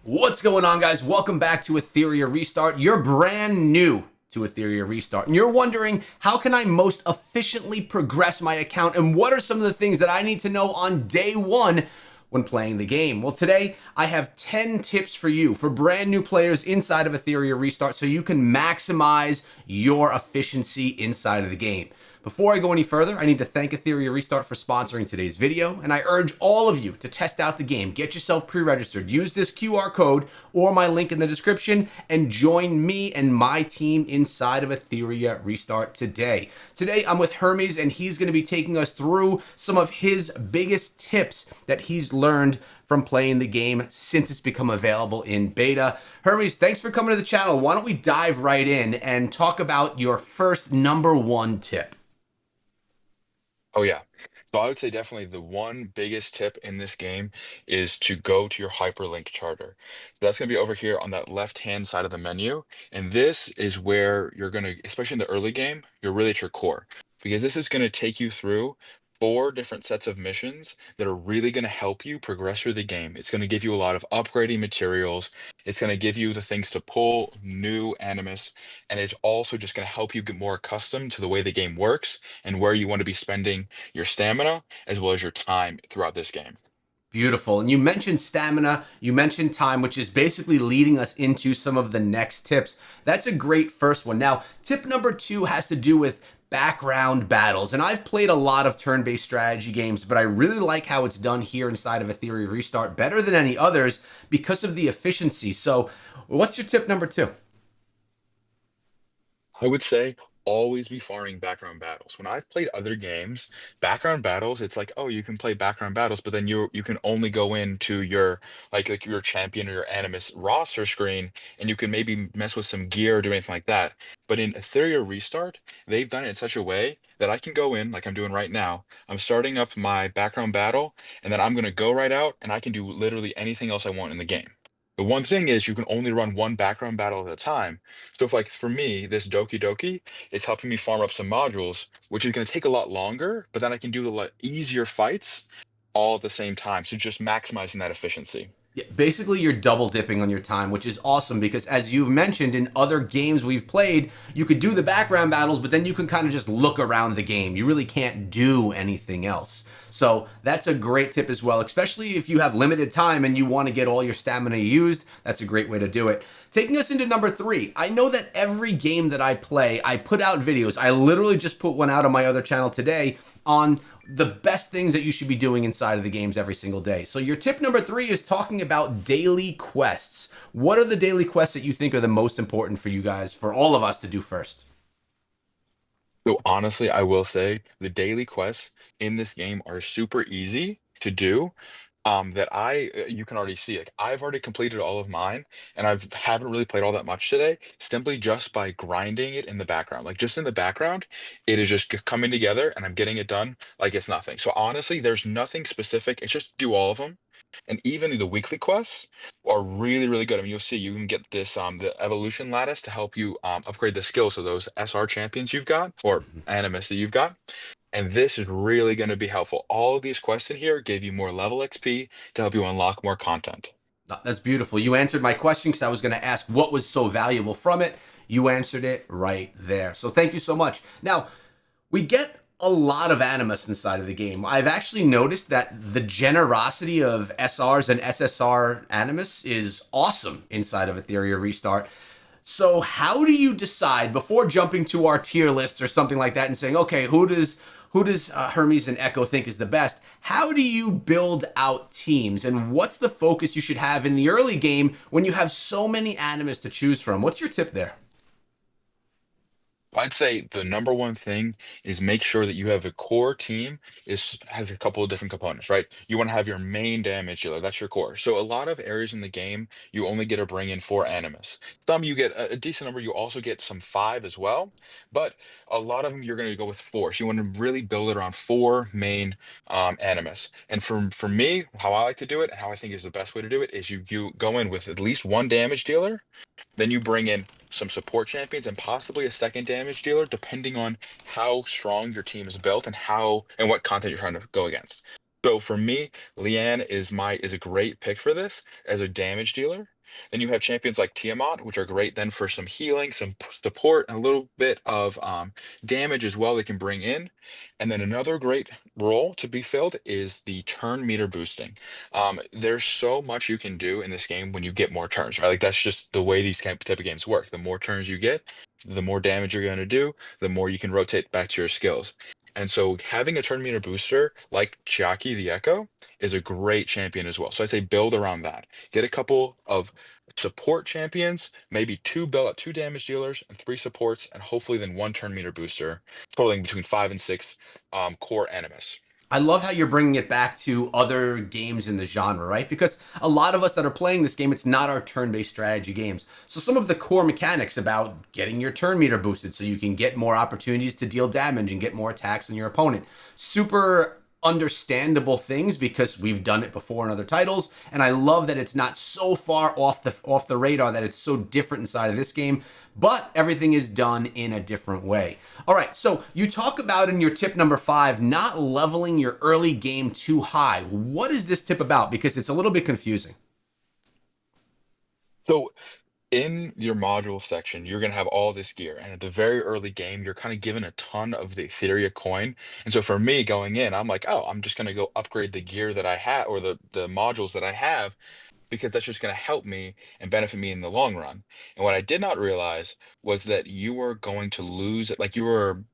What's going on, guys? Welcome back to Etheria Restart. You're brand new to Etheria Restart, and you're wondering, how can I most efficiently progress my account, and what are some of the things that I need to know on day one when playing the game? Well, today I have 10 tips for you for brand new players inside of Etheria Restart so you can maximize your efficiency inside of the game. Before I go any further, I need to thank Etheria Restart for sponsoring today's video, and I urge all of you to test out the game. Get yourself pre-registered. Use this QR code or my link in the description and join me and my team inside of Etheria Restart today. Today, I'm with Hermes, and he's going to be taking us through some of his biggest tips that he's learned from playing the game since it's become available in beta. Hermes, thanks for coming to the channel. Why don't we dive right in and talk about your first number one tip? Oh yeah. So I would say definitely the one biggest tip in this game is to go to your hyperlink charter. So that's going to be over here on that left-hand side of the menu. And this is where you're going to, especially in the early game, you're really at your core because this is going to take you through four different sets of missions that are really going to help you progress through the game. It's going to give you a lot of upgrading materials. It's going to give you the things to pull new animus, and it's also just going to help you get more accustomed to the way the game works and where you want to be spending your stamina as well as your time throughout this game. Beautiful. And you mentioned stamina, you mentioned time, which is basically leading us into some of the next tips. That's a great first one. Now, tip number two has to do with background battles. And I've played a lot of turn-based strategy games, but I really like how it's done here inside of Etheria Restart better than any others because of the efficiency. So what's your tip number two? I would say always be farming background battles. When I've played other games, background battles, it's like, oh, you can play background battles, but then you can only go into your like your champion or your animus roster screen, and you can maybe mess with some gear or do anything like that. But in Etheria Restart, they've done it in such a way that I can go in like I'm doing right now. I'm starting up my background battle, and then I'm gonna go right out and I can do literally anything else I want in the game. The one thing is you can only run one background battle at a time. So if like for me, this Doki Doki is helping me farm up some modules, which is going to take a lot longer, but then I can do a lot easier fights all at the same time. So just maximizing that efficiency. Yeah, basically, you're double dipping on your time, which is awesome because, as you've mentioned in other games we've played, you could do the background battles, but then you can kind of just look around the game. You really can't do anything else. So that's a great tip as well, especially if you have limited time and you want to get all your stamina used. That's a great way to do it. Taking us into number three, I know that every game that I play, I put out videos. I literally just put one out on my other channel today on the best things that you should be doing inside of the games every single day. So your tip number three is talking about daily quests. What are the daily quests that you think are the most important for you guys, for all of us to do first? So honestly, I will say the daily quests in this game are super easy to do. That you can already see it. I've already completed all of mine, and haven't really played all that much today, simply just by grinding it in the background. Like just in the background, it is just coming together, and I'm getting it done like it's nothing. So honestly, there's nothing specific. It's just do all of them, and even the weekly quests are really, really good. I mean, you'll see you can get this the evolution lattice to help you upgrade the skills of those SR champions you've got or animus that you've got. And this is really going to be helpful. All of these quests in here give you more level XP to help you unlock more content. That's beautiful. You answered my question because I was going to ask what was so valuable from it. You answered it right there. So thank you so much. Now, we get a lot of animus inside of the game. I've actually noticed that the generosity of SRs and SSR animus is awesome inside of Etheria Restart. So how do you decide before jumping to our tier lists or something like that and saying, okay, who does Hermes and Echo think is the best? How do you build out teams, and what's the focus you should have in the early game when you have so many animus to choose from? What's your tip there? I'd say the number one thing is make sure that you have a core team has a couple of different components, right? You want to have your main damage dealer, that's your core. So a lot of areas in the game, you only get to bring in four animus. Some you get a decent number, you also get some five as well, but a lot of them you're going to go with four. So you want to really build it around four main animus. And for me, how I like to do it, and how I think is the best way to do it, is you go in with at least one damage dealer, then you bring in some support champions and possibly a second damage dealer, depending on how strong your team is built and how and what content you're trying to go against. So for me, Leanne is a great pick for this as a damage dealer. Then you have champions like Tiamat, which are great then for some healing, some support, and a little bit of damage as well they can bring in. And then another great role to be filled is the turn meter boosting. There's so much you can do in this game when you get more turns, right? Like that's just the way these type of games work. The more turns you get, the more damage you're going to do, the more you can rotate back to your skills. And so having a turn meter booster like Chiaki the Echo is a great champion as well. So I say build around that. Get a couple of support champions, maybe two damage dealers and three supports, and hopefully then one turn meter booster, totaling between 5 and 6 core animus. I love how you're bringing it back to other games in the genre, right? Because a lot of us that are playing this game, it's not our turn-based strategy games. So some of the core mechanics about getting your turn meter boosted so you can get more opportunities to deal damage and get more attacks on your opponent. Super understandable things because we've done it before in other titles, and I love that it's not so far off the radar, that it's so different inside of this game, but everything is done in a different way. All right, so you talk about in your tip number 5 not leveling your early game too high. What is this tip about? Because it's a little bit confusing. So in your module section, you're going to have all this gear. And at the very early game, you're kind of given a ton of the Etheria coin. And so for me going in, I'm like, oh, I'm just going to go upgrade the gear that I have or the modules that I have because that's just going to help me and benefit me in the long run. And what I did not realize was that you were going to lose, like you were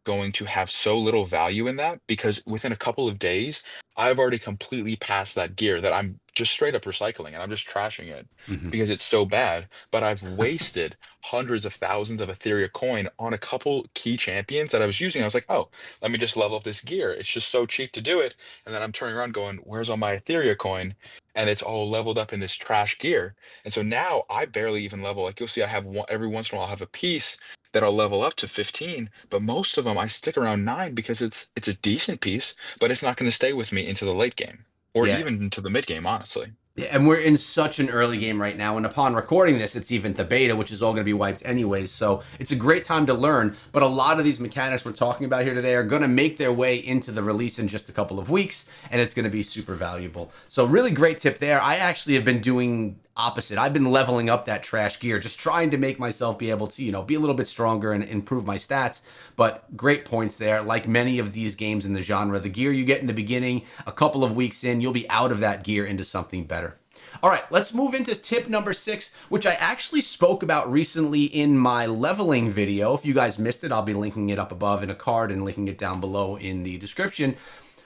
going to have so little value in that because within a couple of days, I've already completely passed that gear that I'm just straight up recycling and I'm just trashing it Mhm. because it's so bad. But I've wasted hundreds of thousands of Ethereum coin on a couple key champions that I was using. I was like, oh, let me just level up this gear. It's just so cheap to do it. And then I'm turning around going, where's all my Ethereum coin? And it's all leveled up in this trash gear. And so now I barely even level. Like you'll see, I have one every once in a while, I'll have a piece that I'll level up to 15, but most of them I stick around 9 because it's a decent piece, but it's not going to stay with me into the late game or Yeah. even into the mid game, honestly. Yeah, and we're in such an early game right now. And upon recording this, it's even the beta, which is all going to be wiped anyways. So it's a great time to learn. But a lot of these mechanics we're talking about here today are going to make their way into the release in just a couple of weeks. And it's going to be super valuable. So really great tip there. I actually have been doing opposite. I've been leveling up that trash gear, just trying to make myself be able to, be a little bit stronger and improve my stats. But great points there. Like many of these games in the genre, the gear you get in the beginning, a couple of weeks in, you'll be out of that gear into something better. All right, let's move into tip number 6, which I actually spoke about recently in my leveling video. If you guys missed it, I'll be linking it up above in a card and linking it down below in the description.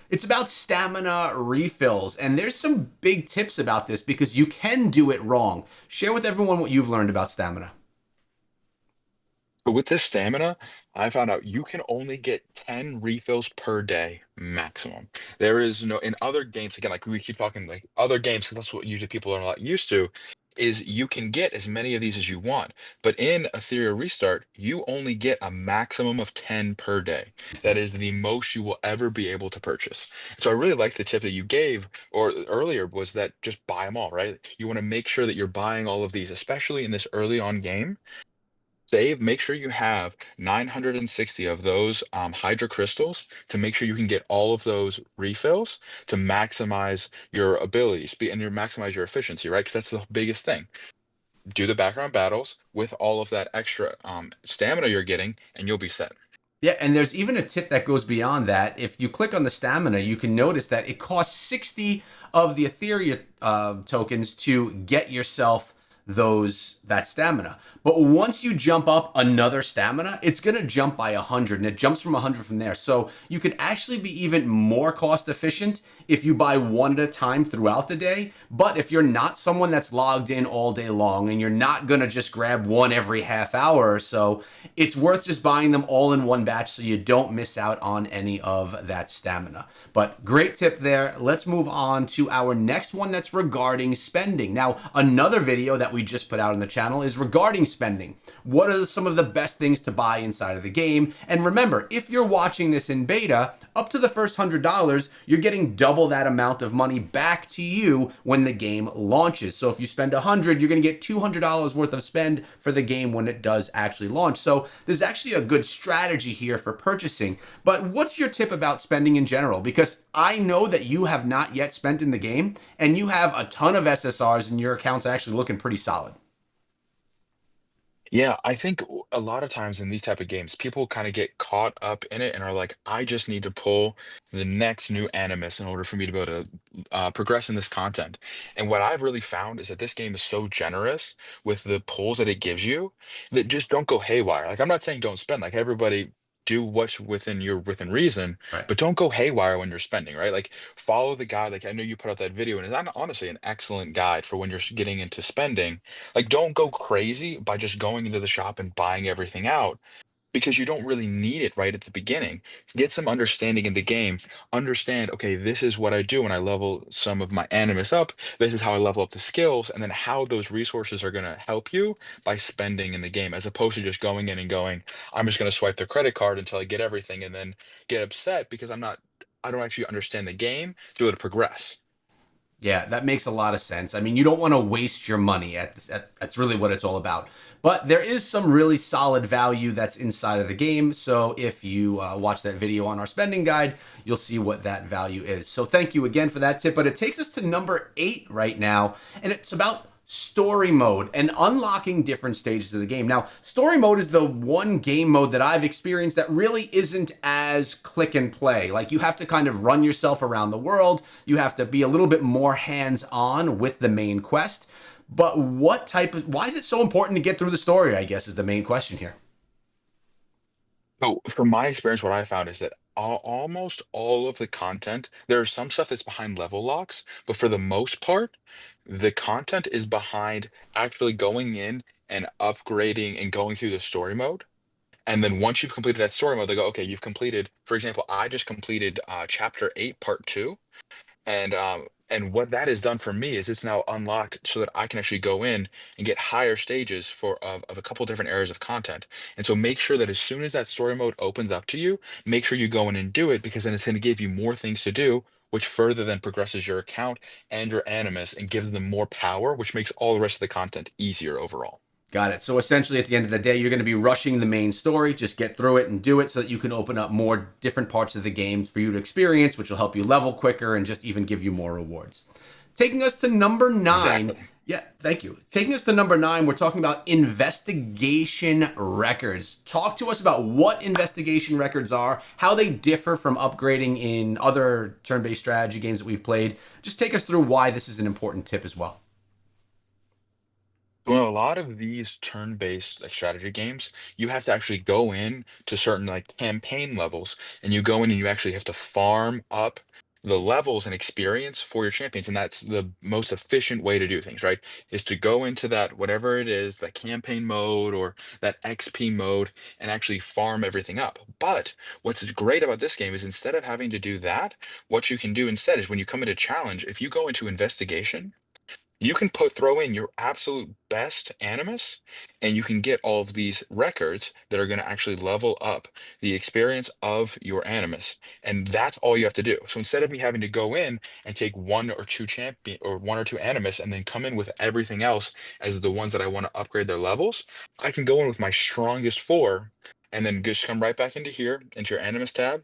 It's about stamina refills, and there's some big tips about this because you can do it wrong. Share with everyone what you've learned about stamina. But with this stamina, I found out you can only get 10 refills per day maximum. There is no, in other games, again, like we keep talking like other games, 'cause that's what usually people are a lot used to, is you can get as many of these as you want. But in Ethereum Restart, you only get a maximum of 10 per day. That is the most you will ever be able to purchase. So I really like the tip that you gave or earlier was that just buy them all, right? You want to make sure that you're buying all of these, especially in this early on game. Make sure you have 960 of those Hydra crystals to make sure you can get all of those refills to maximize your abilities and your maximize your efficiency, right? Because that's the biggest thing. Do the background battles with all of that extra stamina you're getting, and you'll be set. Yeah, and there's even a tip that goes beyond that. If you click on the stamina, you can notice that it costs 60 of the Etheria tokens to get yourself that stamina. But once you jump up another stamina, it's going to jump by 100, and it jumps from 100 from there. So you could actually be even more cost efficient if you buy one at a time throughout the day. But if you're not someone that's logged in all day long and you're not going to just grab one every half hour or so, it's worth just buying them all in one batch so you don't miss out on any of that stamina. But great tip there. Let's move on to our next one that's regarding spending. Now, another video that we just put out on the channel is regarding spending. What are some of the best things to buy inside of the game? And remember, if you're watching this in beta, up to the first $100, you're getting double that amount of money back to you when the game launches. So if you spend $100, you're going to get $200 worth of spend for the game when it does actually launch. So there's actually a good strategy here for purchasing. But what's your tip about spending in general? Because I know that you have not yet spent in the game, and you have a ton of SSRs, and your account's actually looking pretty solid. Yeah, I think a lot of times in these type of games, people kind of get caught up in it and are like, I just need to pull the next new animus in order for me to be able to progress in this content. And what I've really found is that this game is so generous with the pulls that it gives you that just don't go haywire. Like I'm not saying don't spend, like everybody do what's within reason, Right. but don't go haywire when you're spending, right? Like follow the guide. Like I know you put out that video and it's honestly an excellent guide for when you're getting into spending. Like, don't go crazy by just going into the shop and buying everything out because you don't really need it right at the beginning. Get some understanding in the game. Understand, okay, this is what I do when I level some of my animus up. This is how I level up the skills, and then how those resources are going to help you by spending in the game, as opposed to just going in and going, I'm just going to swipe the credit card until I get everything and then get upset because I don't actually understand the game to be able to progress. Yeah, that makes a lot of sense. I mean, you don't want to waste your money at this. That's really what it's all about. But there is some really solid value that's inside of the game. So if you watch that video on our spending guide, you'll see what that value is. So thank you again for that tip. But it takes us to number 8 right now, and it's about story mode and unlocking different stages of the game. Now, story mode is the one game mode that I've experienced that really isn't as click and play. Like you have to kind of run yourself around the world. You have to be a little bit more hands-on with the main quest. But why is it so important to get through the story, I guess is the main question here. So, from my experience, what I found is that almost all of the content, there's some stuff that's behind level locks, but for the most part, the content is behind actually going in and upgrading and going through the story mode. And then once you've completed that story mode, they go, okay, you've completed, for example, I just completed chapter 8, part 2. And what that has done for me is it's now unlocked so that I can actually go in and get higher stages of a couple different areas of content. And so make sure that as soon as that story mode opens up to you, make sure you go in and do it because then it's going to give you more things to do, which further then progresses your account and your animus and gives them more power, which makes all the rest of the content easier overall. Got it. So essentially, at the end of the day, you're going to be rushing the main story. Just get through it and do it so that you can open up more different parts of the game for you to experience, which will help you level quicker and just even give you more rewards. Taking us to number 9. Exactly. Yeah, thank you. Taking us to number 9, we're talking about investigation records. Talk to us about what investigation records are, how they differ from upgrading in other turn based strategy games that we've played. Just take us through why this is an important tip as well. Well, a lot of these turn-based like strategy games, you have to actually go in to certain like campaign levels, and you go in and you actually have to farm up the levels and experience for your champions, and that's the most efficient way to do things, right? Is to go into that whatever it is, that campaign mode or that XP mode, and actually farm everything up. But what's great about this game is instead of having to do that, what you can do instead is when you come into challenge, if you go into investigation. You can throw in your absolute best animus, and you can get all of these records that are going to actually level up the experience of your animus. And that's all you have to do. So instead of me having to go in and take one or two champion or one or two animus and then come in with everything else as the ones that I want to upgrade their levels, I can go in with my strongest four and then just come right back into here, into your animus tab,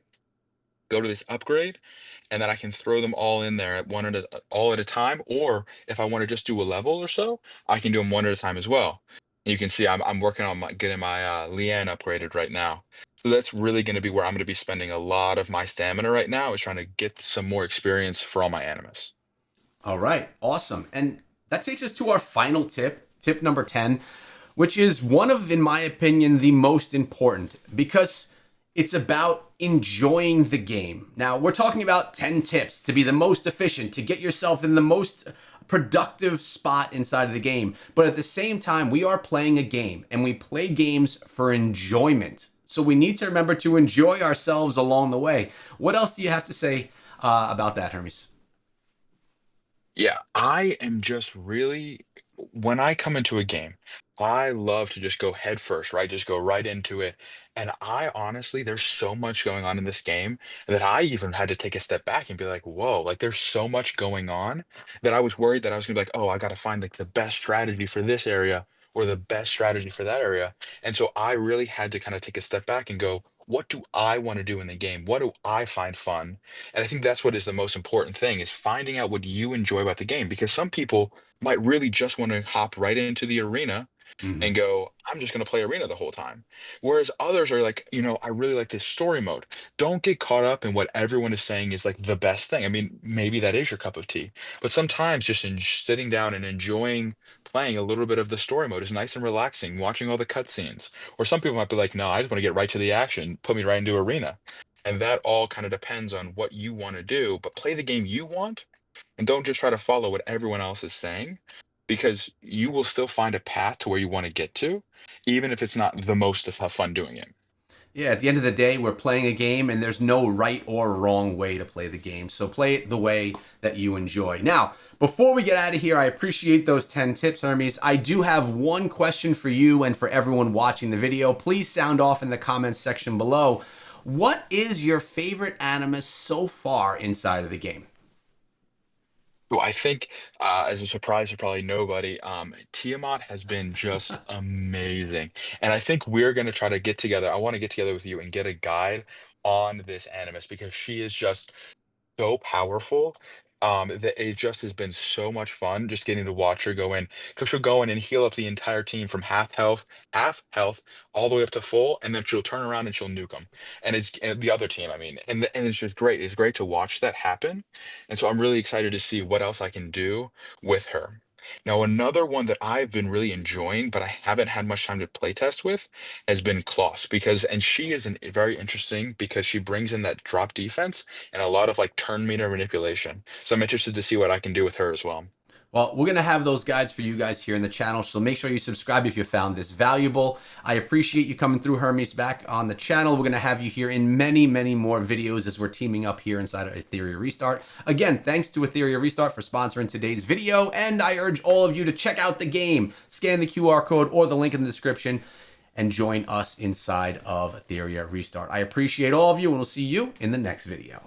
go to this upgrade, and then I can throw them all in there at all at a time. Or if I want to just do a level or so, I can do them one at a time as well. And you can see I'm working on getting my Leanne upgraded right now. So that's really going to be where I'm going to be spending a lot of my stamina right now is trying to get some more experience for all my animus. All right, awesome. And that takes us to our final tip, tip number 10, which is one of, in my opinion, the most important because it's about enjoying the game. Now, we're talking about 10 tips to be the most efficient, to get yourself in the most productive spot inside of the game. But at the same time, we are playing a game and we play games for enjoyment. So we need to remember to enjoy ourselves along the way. What else do you have to say about that, Hermes? Yeah, I am just really when I come into a game, I love to just go head first, right? Just go right into it. And I honestly, there's so much going on in this game that I even had to take a step back and be like, whoa, like there's so much going on that I was worried that I was gonna be like, oh, I gotta find like the best strategy for this area or the best strategy for that area. And so I really had to kind of take a step back and go, what do I want to do in the game? What do I find fun? And I think that's what is the most important thing is finding out what you enjoy about the game because some people might really just want to hop right into the arena Mhm. and go, I'm just going to play arena the whole time. Whereas others are like, I really like this story mode. Don't get caught up in what everyone is saying is like the best thing. I mean, maybe that is your cup of tea, but sometimes just sitting down and enjoying playing a little bit of the story mode is nice and relaxing, watching all the cutscenes. Or some people might be like, no, I just want to get right to the action, put me right into arena. And that all kind of depends on what you want to do, but play the game you want and don't just try to follow what everyone else is saying because you will still find a path to where you want to get to, even if it's not the most of have fun doing it. Yeah, at the end of the day, we're playing a game and there's no right or wrong way to play the game. So play it the way that you enjoy. Now, before we get out of here, I appreciate those 10 tips, Hermes. I do have one question for you and for everyone watching the video. Please sound off in the comments section below. What is your favorite animus so far inside of the game? So I think, as a surprise to probably nobody, Tiamat has been just amazing, and I think we're gonna try to get together. I want to get together with you and get a guide on this animus because she is just so powerful, that it just has been so much fun just getting to watch her go in, because 'cause she'll go in and heal up the entire team from half health, all the way up to full, and then she'll turn around and she'll nuke them. And the other team, I mean, and it's just great. It's great to watch that happen, and so I'm really excited to see what else I can do with her. Now, another one that I've been really enjoying, but I haven't had much time to play test with, has been Kloss, because and she is very interesting because she brings in that drop defense and a lot of like turn meter manipulation. So I'm interested to see what I can do with her as well. Well, we're going to have those guides for you guys here in the channel, so make sure you subscribe if you found this valuable. I appreciate you coming through, Hermes, back on the channel. We're going to have you here in many, many more videos as we're teaming up here inside of Etheria Restart. Again, thanks to Etheria Restart for sponsoring today's video, and I urge all of you to check out the game. Scan the QR code or the link in the description and join us inside of Etheria Restart. I appreciate all of you, and we'll see you in the next video.